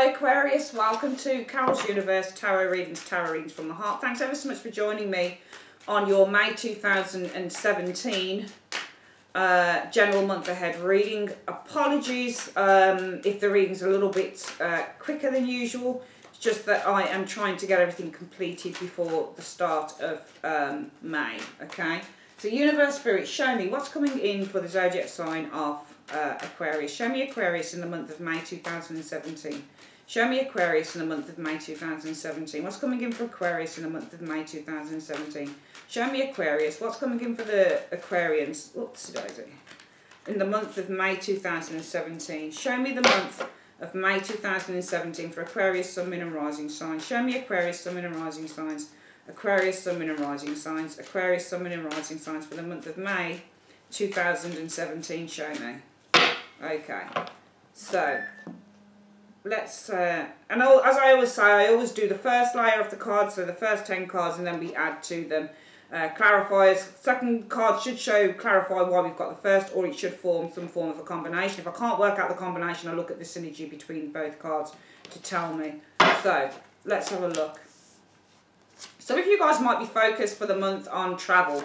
Hi Aquarius, welcome to Carol's Universe Tarot Readings from the Heart. Thanks ever so much for joining me on your May 2017 general month ahead reading. Apologies if the reading's a little bit quicker than usual. It's just that I am trying to get everything completed before the start of May, okay? So Universe Spirit, show me what's coming in for the zodiac sign of Aquarius. Show me Aquarius in the month of May 2017. Show me Aquarius in the month of May 2017. What's coming in for Aquarius in the month of May 2017? Show me Aquarius. What's coming in for the Aquarians? Oops, did I do? In the month of May 2017. Show me the month of May 2017 for Aquarius, Sun, Moon and Rising signs. Show me Aquarius, Sun, Moon and Rising signs. Aquarius, Sun, Moon and Rising signs. Aquarius, Sun, Moon and Rising signs for the month of May 2017. Show me. Okay, so let's and as I always say, I always do the first layer of the cards, so the first 10 cards, and then we add to them clarifiers. Second card should clarify why we've got the first, or it should form some form of a combination. If I can't work out the combination, I look at the synergy between both cards to tell me. So let's have a look. So if you guys might be focused for the month on travel,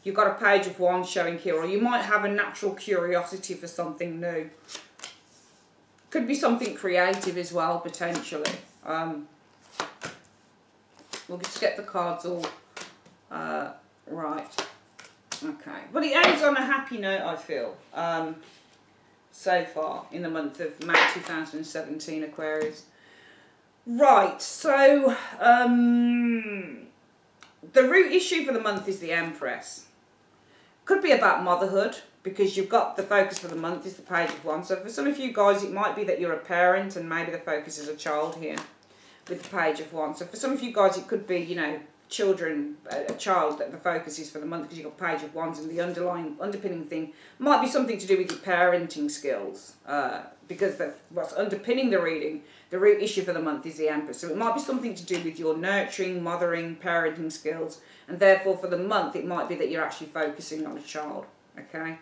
you've got a page of wands showing here, or you might have a natural curiosity for something new. Could be something creative as well, potentially. We'll just get the cards all right. Okay. But it ends on a happy note, I feel, so far in the month of May 2017, Aquarius. Right, so the root issue for the month is the Empress. Could be about motherhood, because you've got the focus for the month is the page of wands. So for some of you guys, it might be that you're a parent and maybe the focus is a child here with the page of wands. So for some of you guys, it could be, you know, children, a child that the focus is for the month, because you've got page of wands, and the underpinning thing might be something to do with your parenting skills, because what's underpinning the reading, the root issue for the month is the Empress. So it might be something to do with your nurturing, mothering, parenting skills, and therefore for the month it might be that you're actually focusing on a child, okay?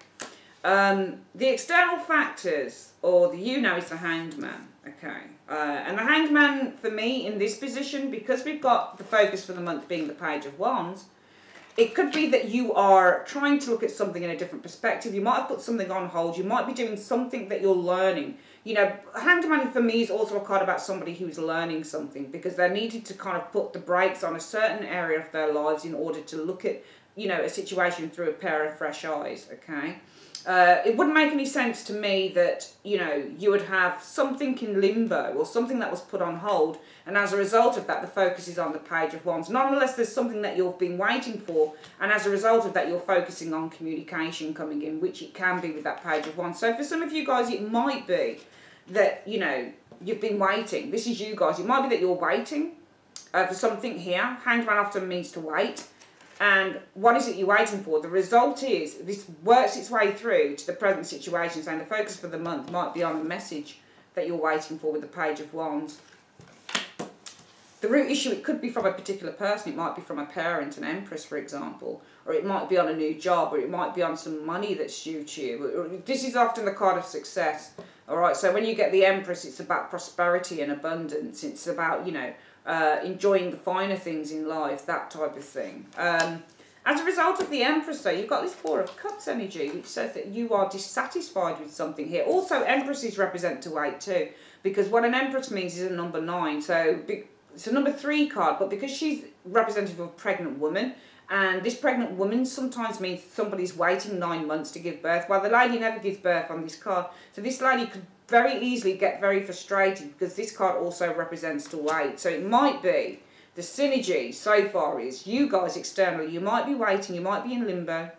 The external factors, or the is the Hanged Man, okay? And the Hanged Man for me in this position, because we've got the focus for the month being the page of wands, it could be that you are trying to look at something in a different perspective. You might have put something on hold. You might be doing something that you're learning. You know, Hanged Man for me is also a card about somebody who's learning something, because they're needed to kind of put the brakes on a certain area of their lives in order to look at, you know, a situation through a pair of fresh eyes, okay? It wouldn't make any sense to me that, you know, you would have something in limbo or something that was put on hold, and as a result of that, the focus is on the page of wands. Not unless there's something that you've been waiting for, and as a result of that, you're focusing on communication coming in, which it can be with that page of wands. So for some of you guys, it might be that, you know, you've been waiting. This is you guys. It might be that you're waiting for something here. Hanged Man often means to wait. And what is it you're waiting for? The result is, this works its way through to the present situation, saying the focus for the month might be on the message that you're waiting for with the page of wands. The root issue, it could be from a particular person. It might be from a parent, an Empress, for example. Or it might be on a new job, or it might be on some money that's due to you. This is often the card of success. Alright, so when you get the Empress, it's about prosperity and abundance. It's about, you know, enjoying the finer things in life, that type of thing. As a result of the Empress, though, you've got this Four of Cups energy, which says that you are dissatisfied with something here. Also, Empresses represent to wait too, because what an Empress means is a number 9. So it's a number 3 card, but because she's representative of a pregnant woman, and this pregnant woman sometimes means somebody's waiting 9 months to give birth. Well, the lady never gives birth on this card, so this lady could very easily get very frustrated, because this card also represents to wait. So it might be, the synergy so far is, you guys externally, you might be waiting, you might be in limbo,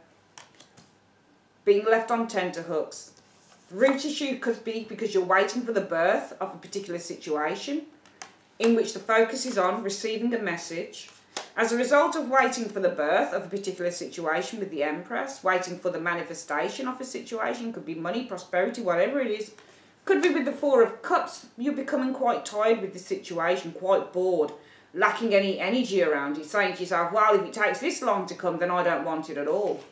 being left on tenterhooks. The root issue could be because you're waiting for the birth of a particular situation, in which the focus is on receiving a message. As a result of waiting for the birth of a particular situation with the Empress, waiting for the manifestation of a situation, could be money, prosperity, whatever it is. Could be with the Four of Cups, you're becoming quite tired with the situation, quite bored, lacking any energy around it, saying to yourself, well, if it takes this long to come, then I don't want it at all.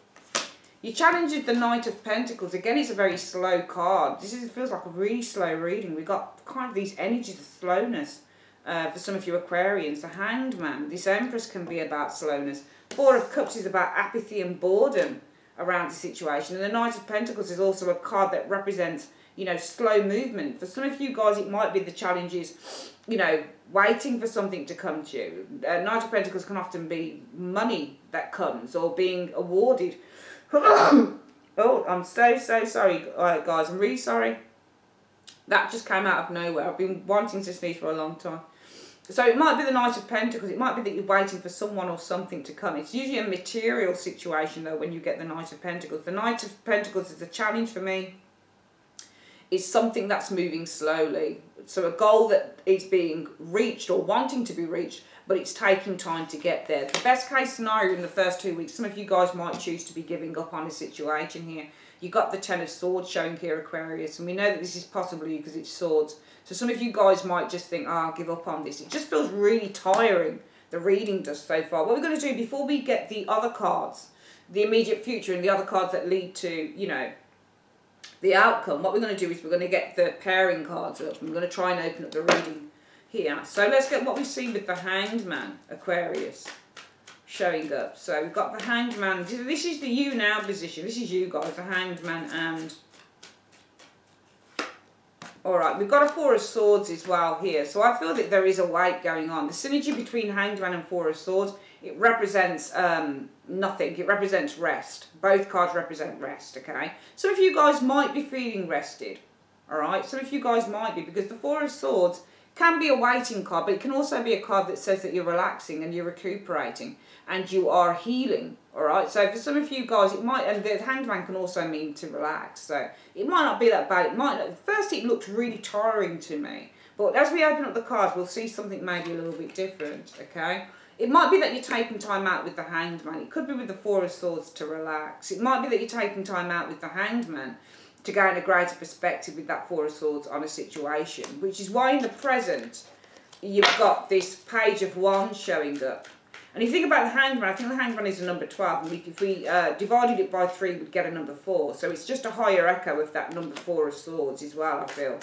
Your challenge is the Knight of Pentacles. Again, it's a very slow card. It feels like a really slow reading. We've got kind of these energies of slowness for some of you Aquarians. The Hanged Man. This Empress can be about slowness. Four of Cups is about apathy and boredom around the situation. And the Knight of Pentacles is also a card that represents, you know, slow movement. For some of you guys, it might be the challenge is, you know, waiting for something to come to you. Knight of Pentacles can often be money that comes or being awarded. Oh, I'm so sorry, guys. I'm really sorry. That just came out of nowhere. I've been wanting to sneeze for a long time. So it might be the Knight of Pentacles. It might be that you're waiting for someone or something to come. It's usually a material situation, though, when you get the Knight of Pentacles. The Knight of Pentacles is a challenge for me. It's something that's moving slowly. So a goal that is being reached or wanting to be reached, but it's taking time to get there. The best case scenario in the first 2 weeks, some of you guys might choose to be giving up on a situation here. You got the Ten of Swords showing here, Aquarius, and we know that this is possibly because it's swords. So some of you guys might just think, oh, I'll give up on this. It just feels really tiring, the reading does so far. What we're going to do before we get the other cards, the immediate future and the other cards that lead to, you know, the outcome, what we're going to do is we're going to get the pairing cards up. And we're going to try and open up the reading here. So let's get what we see with the Hanged Man, Aquarius, showing up. So we've got the Hanged Man. This is the you now position. This is you guys, the Hanged Man. And alright, we've got a Four of Swords as well here. So I feel that there is a weight going on. The synergy between Hanged Man and Four of Swords, it represents nothing. It represents rest. Both cards represent rest, okay? Some of you guys might be feeling rested, alright? Some of you guys might be, because the Four of Swords can be a waiting card, but it can also be a card that says that you're relaxing and you're recuperating and you are healing, alright? So for some of you guys, it might, and the Hanged Man can also mean to relax, so it might not be that bad. It might not, at first it looked really tiring to me, but as we open up the cards, we'll see something maybe a little bit different, okay? It might be that you're taking time out with the Hanged Man. It could be with the Four of Swords to relax. It might be that you're taking time out with the Hanged Man to gain a greater perspective with that Four of Swords on a situation, which is why in the present you've got this Page of Wands showing up. And if you think about the Hanged Man, I think the Hanged Man is a number 12, and if we divided it by 3, we'd get a number 4. So it's just a higher echo of that number 4 of Swords as well, I feel.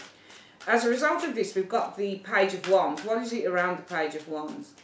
As a result of this, we've got the Page of Wands. What is it around the Page of Wands?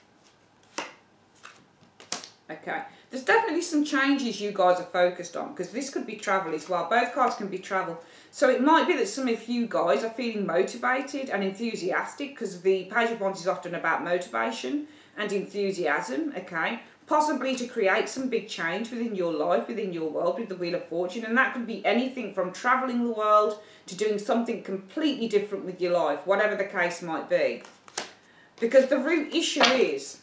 Okay, there's definitely some changes you guys are focused on, because this could be travel as well. Both cards can be travel. So it might be that some of you guys are feeling motivated and enthusiastic, because the Page of Wands is often about motivation and enthusiasm, okay? Possibly to create some big change within your life, within your world, with the Wheel of Fortune. And that could be anything from travelling the world to doing something completely different with your life, whatever the case might be. Because the root issue is,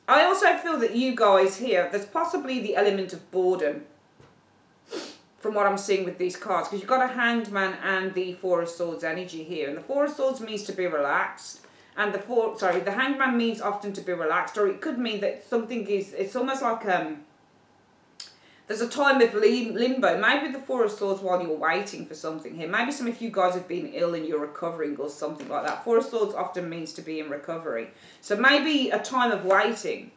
I also feel that you guys here, there's possibly the element of boredom from what I'm seeing with these cards, because you've got a Hanged Man and the Four of Swords energy here, and the Four of Swords means to be relaxed, and the Hanged Man means often to be relaxed, or it could mean that something is, it's almost like there's a time of limbo, maybe the Four of Swords while you're waiting for something here. Maybe some of you guys have been ill and you're recovering or something like that. Four of Swords often means to be in recovery. So maybe a time of waiting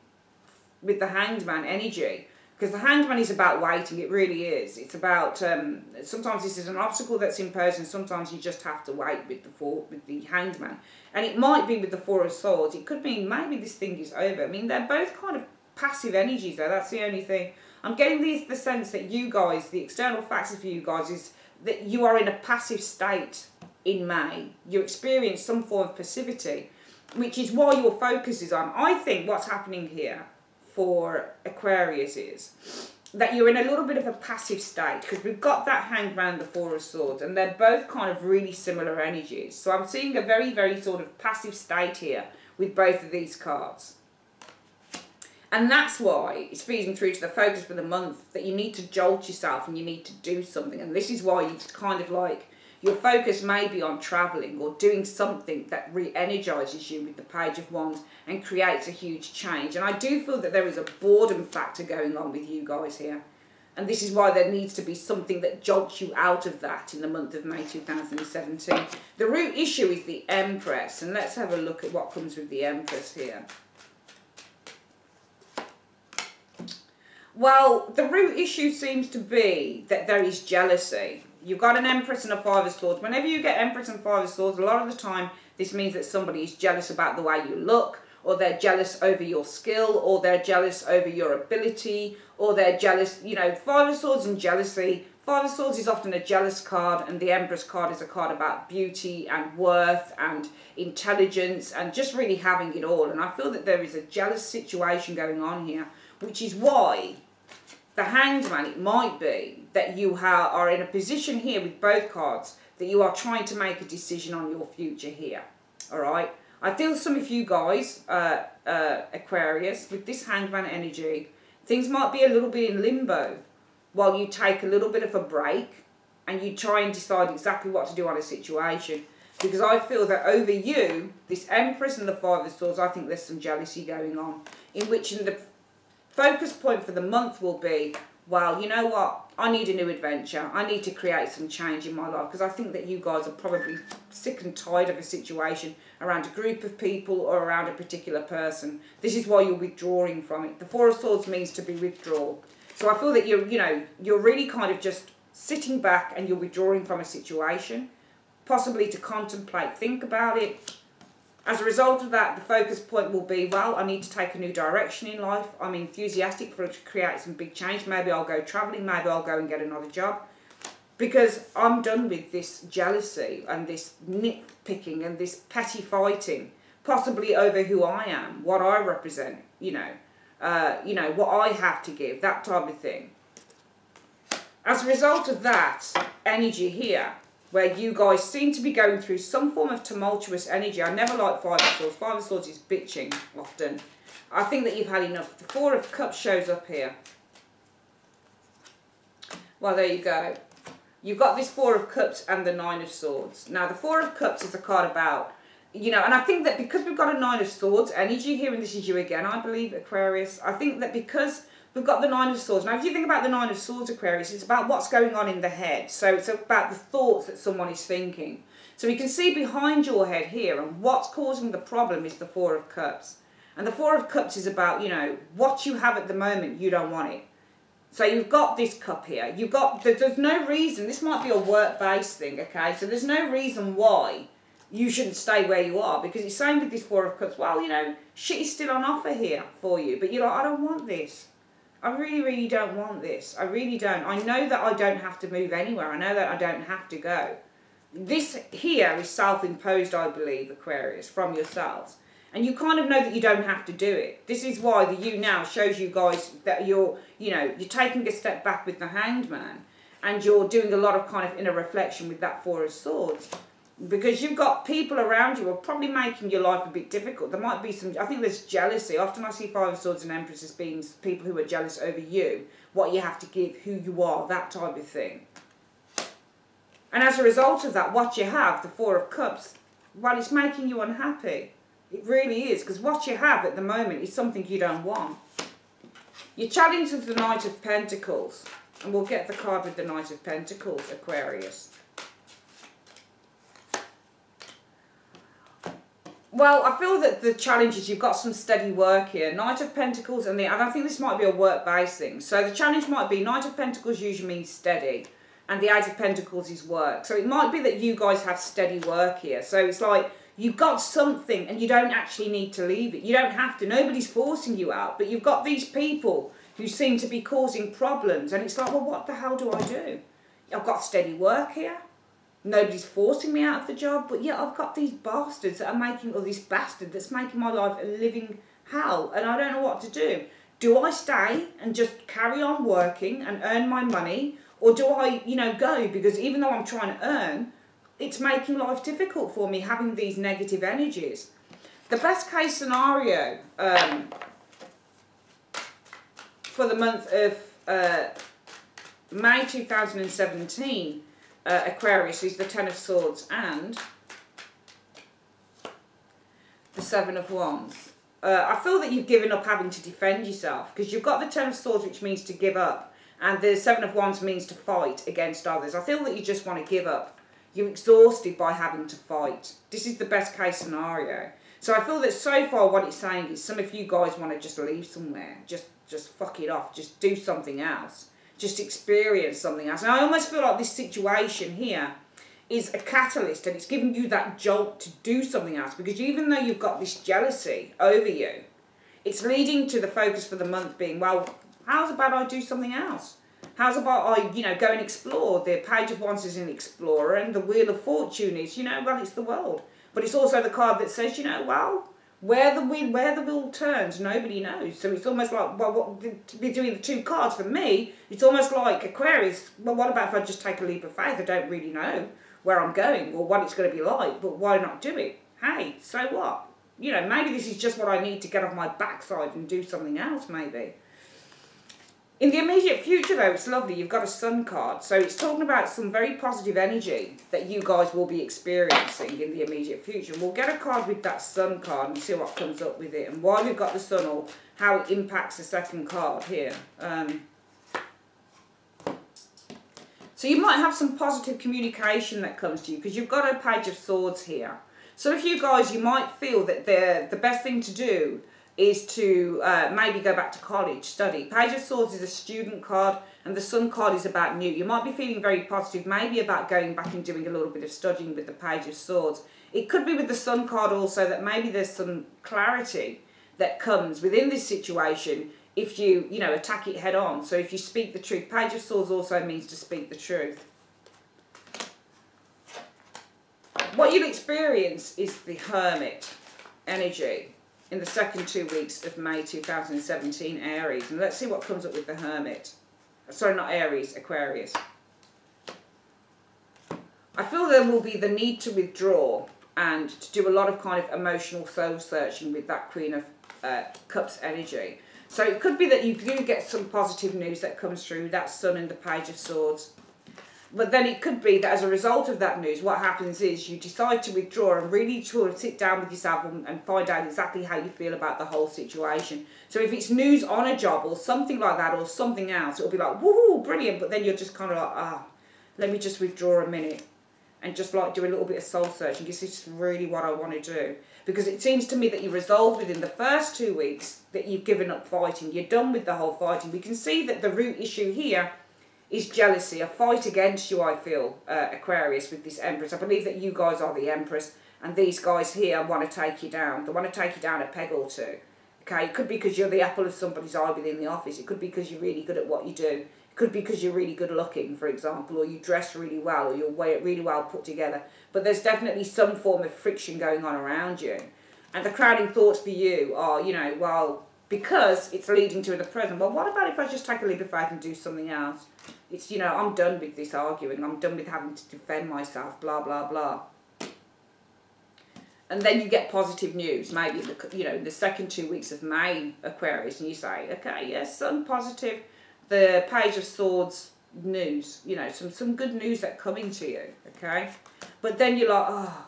with the Hanged Man energy, because the Hanged Man is about waiting, it really is. It's about, sometimes this is an obstacle that's imposed, and sometimes you just have to wait with the Hanged Man. And it might be with the Four of Swords. It could mean maybe this thing is over. I mean, they're both kind of passive energies though, that's the only thing. I'm getting the sense that you guys, the external factor for you guys is that you are in a passive state in May. You experience some form of passivity, which is why your focus is on. I think what's happening here for Aquarius is that you're in a little bit of a passive state, because we've got that Hanged Man and the Four of Swords, and they're both kind of really similar energies. So I'm seeing a very, very sort of passive state here with both of these cards. And that's why it's feeding through to the focus for the month, that you need to jolt yourself and you need to do something. And this is why you kind of like, your focus may be on travelling or doing something that re-energises you with the Page of Wands and creates a huge change. And I do feel that there is a boredom factor going on with you guys here. And this is why there needs to be something that jolts you out of that in the month of May 2017. The root issue is the Empress. And let's have a look at what comes with the Empress here. Well, the root issue seems to be that there is jealousy. You've got an Empress and a Five of Swords. Whenever you get Empress and Five of Swords, a lot of the time this means that somebody is jealous about the way you look, or they're jealous over your skill, or they're jealous over your ability, or they're jealous, you know, Five of Swords and jealousy. Five of Swords is often a jealous card, and the Empress card is a card about beauty and worth and intelligence and just really having it all. And I feel that there is a jealous situation going on here, which is why the Hanged Man, it might be that you are in a position here with both cards that you are trying to make a decision on your future here. All right? I feel some of you guys, Aquarius, with this Hanged Man energy, things might be a little bit in limbo while you take a little bit of a break and you try and decide exactly what to do on a situation. Because I feel that over you, this Empress and the Five of Swords, I think there's some jealousy going on, in which the focus point for the month will be, well, you know what, I need a new adventure. I need to create some change in my life, because I think that you guys are probably sick and tired of a situation around a group of people or around a particular person. This is why you're withdrawing from it. The Four of Swords means to be withdrawal. So I feel that you're really kind of just sitting back and you're withdrawing from a situation, possibly to contemplate, think about it. As a result of that, the focus point will be, well, I need to take a new direction in life. I'm enthusiastic for it to create some big change. Maybe I'll go travelling. Maybe I'll go and get another job. Because I'm done with this jealousy and this nitpicking and this petty fighting, possibly over who I am, what I represent, what I have to give, that type of thing. As a result of that energy here, where you guys seem to be going through some form of tumultuous energy. I never like Five of Swords. Five of Swords is bitching often. I think that you've had enough. The Four of Cups shows up here. Well, there you go. You've got this Four of Cups and the Nine of Swords. Now, the Four of Cups is a card about, and I think that because we've got a Nine of Swords energy here, and this is you again, I believe, Aquarius, I think that because we've got the Nine of Swords. Now, if you think about the Nine of Swords, Aquarius, it's about what's going on in the head. So it's about the thoughts that someone is thinking. So we can see behind your head here, and what's causing the problem is the Four of Cups. And the Four of Cups is about, what you have at the moment, you don't want it. So you've got this cup here. There's no reason, this might be a work-based thing, okay? So there's no reason why you shouldn't stay where you are, because it's saying with this Four of Cups, well, shit is still on offer here for you. But you're like, I don't want this. I really, really don't want this. I really don't. I know that I don't have to move anywhere. I know that I don't have to go. This here is self-imposed, I believe, Aquarius, from yourselves. And you kind of know that you don't have to do it. This is why the you now shows you guys that you're taking a step back with the Hanged Man. And you're doing a lot of kind of inner reflection with that Four of Swords. Because you've got people around you who are probably making your life a bit difficult. There might be some, I think there's jealousy. Often I see Five of Swords and Empress as being people who are jealous over you, what you have to give, who you are, that type of thing. And as a result of that, what you have, the Four of Cups, well, it's making you unhappy. It really is, because what you have at the moment is something you don't want. You're challenged with the Knight of Pentacles. And we'll get the card with the Knight of Pentacles, Aquarius. Well, I feel that the challenge is you've got some steady work here. Knight of Pentacles and I think this might be a work-based thing. So the challenge might be Knight of Pentacles usually means steady, and the Eight of Pentacles is work. So it might be that you guys have steady work here. So it's like you've got something and you don't actually need to leave it. You don't have to. Nobody's forcing you out. But you've got these people who seem to be causing problems. And it's like, well, what the hell do I do? I've got steady work here. Nobody's forcing me out of the job, but yeah, I've got these bastards that are making, or this bastard that's making my life a living hell, and I don't know what to do. Do I stay and just carry on working and earn my money, or do I, go? Because even though I'm trying to earn, it's making life difficult for me having these negative energies. The best case scenario for the month of May 2017, Aquarius, is the Ten of Swords and the Seven of Wands. I feel that you've given up having to defend yourself, because you've got the Ten of Swords, which means to give up, and the Seven of Wands means to fight against others. I feel that you just want to give up. You're exhausted by having to fight. This is the best case scenario. So I feel that so far what it's saying is some of you guys want to just leave somewhere. Just just fuck it off, just do something else, just experience something else. And I almost feel like this situation here is a catalyst, and it's giving you that jolt to do something else, because even though you've got this jealousy over you, it's leading to the focus for the month being, well, how's about I do something else? How's about I, go and explore? The Page of Wands is an explorer, and the Wheel of Fortune is, well, it's the world. But it's also the card that says, well, where the wheel turns, nobody knows. So it's almost like, well, to be doing the two cards for me, it's almost like Aquarius. Well, what about if I just take a leap of faith? I don't really know where I'm going or what it's going to be like, but why not do it? Hey, so what? Maybe this is just what I need to get off my backside and do something else, maybe. In the immediate future, though, it's lovely. You've got a Sun card. So it's talking about some very positive energy that you guys will be experiencing in the immediate future. We'll get a card with that Sun card and see what comes up with it. And why we've got the Sun, or how it impacts the second card here. So you might have some positive communication that comes to you, because you've got a Page of Swords here. So if you guys, you might feel that the best thing to do is to maybe go back to college, study. Page of Swords is a student card, and the Sun card is about new. You might be feeling very positive, maybe about going back and doing a little bit of studying with the Page of Swords. It could be with the Sun card also that maybe there's some clarity that comes within this situation if you, attack it head on. So if you speak the truth. Page of Swords also means to speak the truth. What you'll experience is the Hermit energy in the second 2 weeks of May 2017, Aries. And let's see what comes up with the Hermit. Sorry, not Aries, Aquarius. I feel there will be the need to withdraw and to do a lot of kind of emotional soul searching with that Queen of Cups energy. So it could be that you do get some positive news that comes through, that Sun and the Page of Swords. But then it could be that as a result of that news, what happens is you decide to withdraw and really sort of sit down with yourself and find out exactly how you feel about the whole situation. So if it's news on a job or something like that or something else, it'll be like, woohoo, brilliant. But then you're just kind of like, let me just withdraw a minute and just like do a little bit of soul searching. This is really what I want to do. Because it seems to me that you resolved within the first 2 weeks that you've given up fighting. You're done with the whole fighting. We can see that the root issue here is jealousy, a fight against you, I feel, Aquarius, with this Empress. I believe that you guys are the Empress, and these guys here want to take you down. They want to take you down a peg or two. Okay, it could be because you're the apple of somebody's eye within the office. It could be because you're really good at what you do. It could be because you're really good looking, for example, or you dress really well, or you're really well put together. But there's definitely some form of friction going on around you. And the crowding thoughts for you are, well, because it's leading to the present. Well, what about if I just take a leap of faith and do something else? It's, I'm done with this arguing. I'm done with having to defend myself, blah, blah, blah. And then you get positive news, maybe, in the second 2 weeks of May, Aquarius, and you say, okay, yes, some positive, the Page of Swords news, some good news that's coming to you, okay? But then you're like, oh,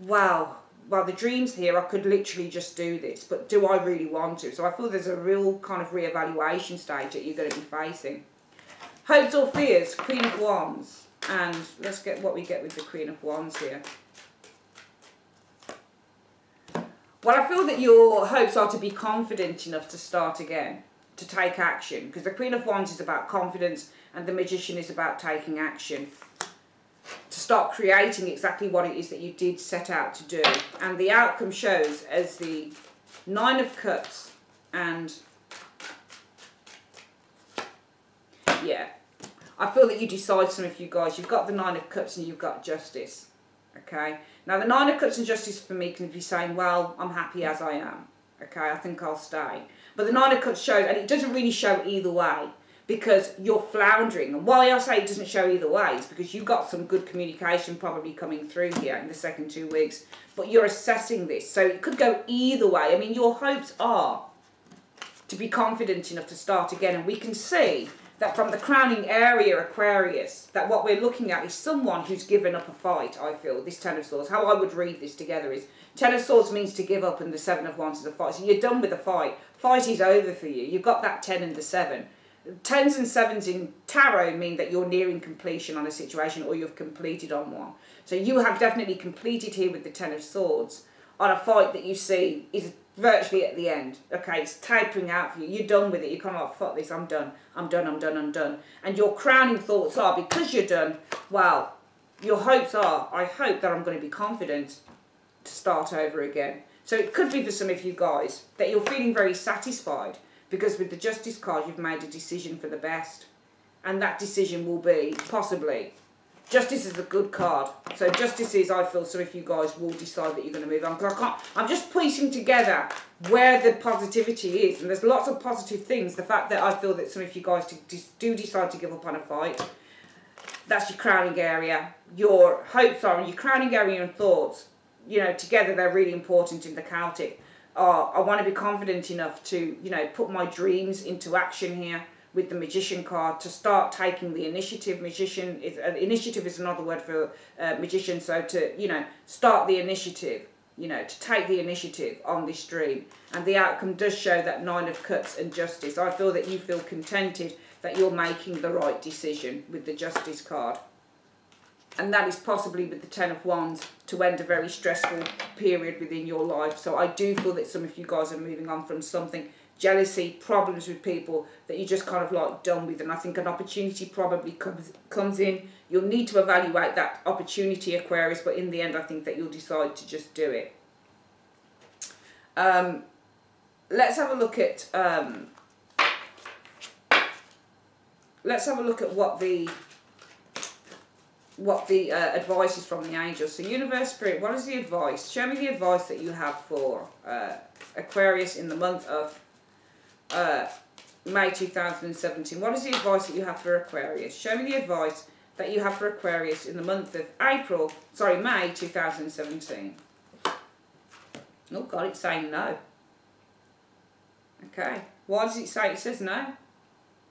wow. Well, the dreams here, I could literally just do this, but do I really want to? So I feel there's a real kind of reevaluation stage that you're going to be facing. Hopes or fears, Queen of Wands. And let's get what we get with the Queen of Wands here. Well, I feel that your hopes are to be confident enough to start again, to take action. Because the Queen of Wands is about confidence and the Magician is about taking action. To start creating exactly what it is that you did set out to do. And the outcome shows as the Nine of Cups and... yeah, I feel that you decide, some of you guys, you've got the Nine of Cups and you've got Justice, okay? Now, the Nine of Cups and Justice for me can be saying, well, I'm happy as I am, okay? I think I'll stay. But the Nine of Cups shows, and it doesn't really show either way, because you're floundering. And why I say it doesn't show either way is because you've got some good communication probably coming through here in the second 2 weeks, but you're assessing this. So it could go either way. I mean, your hopes are to be confident enough to start again, and we can see that from the crowning area, Aquarius, that what we're looking at is someone who's given up a fight, I feel, this Ten of Swords. How I would read this together is, Ten of Swords means to give up and the Seven of Wands is a fight. So you're done with the fight. Fight is over for you. You've got that 10 and the 7. 10s and 7s in tarot mean that you're nearing completion on a situation or you've completed on one. So you have definitely completed here with the Ten of Swords on a fight that you see is virtually at the end. Okay, it's tapering out for you. You're done with it. You're kind of like, fuck this, I'm done. I'm done, I'm done, I'm done. And your crowning thoughts are, because you're done, well, your hopes are, I hope that I'm going to be confident to start over again. So it could be for some of you guys that you're feeling very satisfied because with the Justice card you've made a decision for the best. And that decision will be, possibly, Justice is a good card. So Justice is, I feel, some of you guys will decide that you're going to move on. Because I'm just piecing together where the positivity is. And there's lots of positive things. The fact that I feel that some of you guys do decide to give up on a fight. That's your crowning area. Your hopes are, and your crowning area and thoughts, you know, together they're really important in the Celtic. I want to be confident enough to, you know, put my dreams into action here with the Magician card to start taking the initiative. Initiative is another word for magician. So to, you know, start the initiative, you know, to take the initiative on this dream. And the outcome does show that 9 of Cups and Justice. I feel that you feel contented that you're making the right decision with the Justice card. And that is possibly with the 10 of Wands to end a very stressful period within your life. So I do feel that some of you guys are moving on from something. Jealousy, problems with people that you're just kind of like done with. And I think an opportunity probably comes in. You'll need to evaluate that opportunity, Aquarius. But in the end, I think that you'll decide to just do it. Let's have a look at... let's have a look at what the advice is from the angels. So Universe, Spirit, what is the advice? Show me the advice that you have for Aquarius in the month of May 2017. What is the advice that you have for Aquarius? Show me the advice that you have for Aquarius in the month of May 2017. Oh God, it's saying no. Okay, why does it say it says no?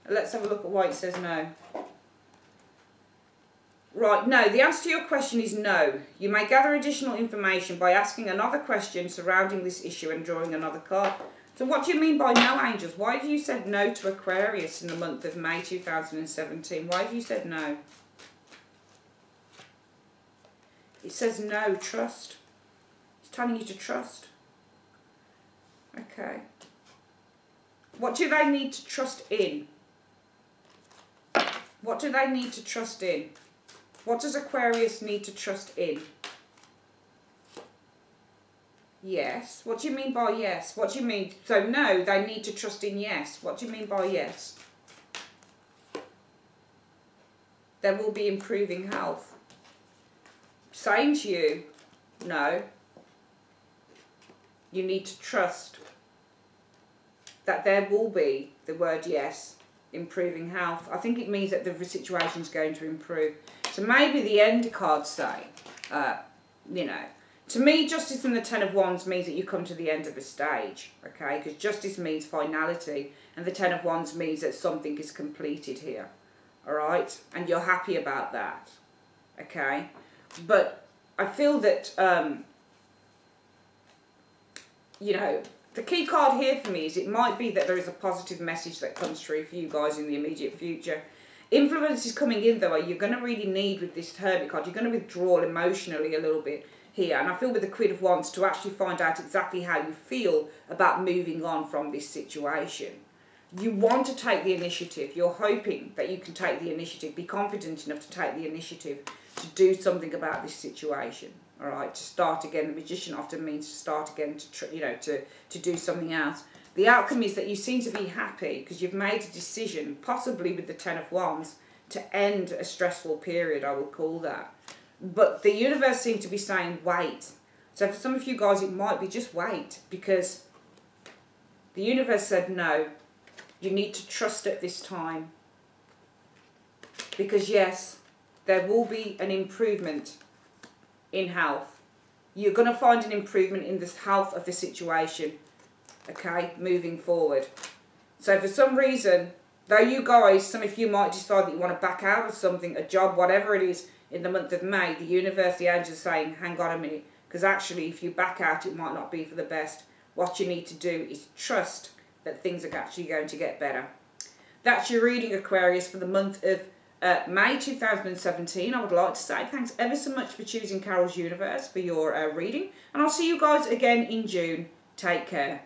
Let's have a look at why it says no. Right, no, the answer to your question is no. You may gather additional information by asking another question surrounding this issue and drawing another card. So what do you mean by no, angels? Why have you said no to Aquarius in the month of May 2017? Why have you said no? It says no, trust. It's telling you to trust. Okay. What do they need to trust in? What do they need to trust in? What does Aquarius need to trust in? Yes. What do you mean by yes? What do you mean? So no, they need to trust in yes. What do you mean by yes? There will be improving health. Saying to you, no. You need to trust that there will be, the word yes, improving health. I think it means that the situation is going to improve. So maybe the end cards say, you know, to me, Justice and the 10 of Wands means that you come to the end of a stage, okay? Because Justice means finality, and the 10 of Wands means that something is completed here, all right? And you're happy about that, okay? But I feel that, you know, the key card here for me is it might be that there is a positive message that comes through for you guys in the immediate future. Influence is coming in, though. You're going to really need, with this Hermit card, you're going to withdraw emotionally a little bit here. And I feel with the Queen of Wands to actually find out exactly how you feel about moving on from this situation. You want to take the initiative. You're hoping that you can take the initiative. Be confident enough to take the initiative to do something about this situation. All right, to start again. The Magician often means to start again, to do something else. The outcome is that you seem to be happy because you've made a decision, possibly with the 10 of Wands, to end a stressful period, I would call that. But the universe seems to be saying, wait. So for some of you guys, it might be just wait, because the universe said no. You need to trust at this time. Because yes, there will be an improvement in health. You're going to find an improvement in the health of the situation, okay, moving forward. So for some reason, though you guys, some of you might decide that you want to back out of something, a job, whatever it is, in the month of May, the universe, the angels saying, hang on a minute, because actually if you back out, it might not be for the best. What you need to do is trust that things are actually going to get better. That's your reading, Aquarius, for the month of May 2017. I would like to say thanks ever so much for choosing Carol's Universe for your reading. And I'll see you guys again in June Take care.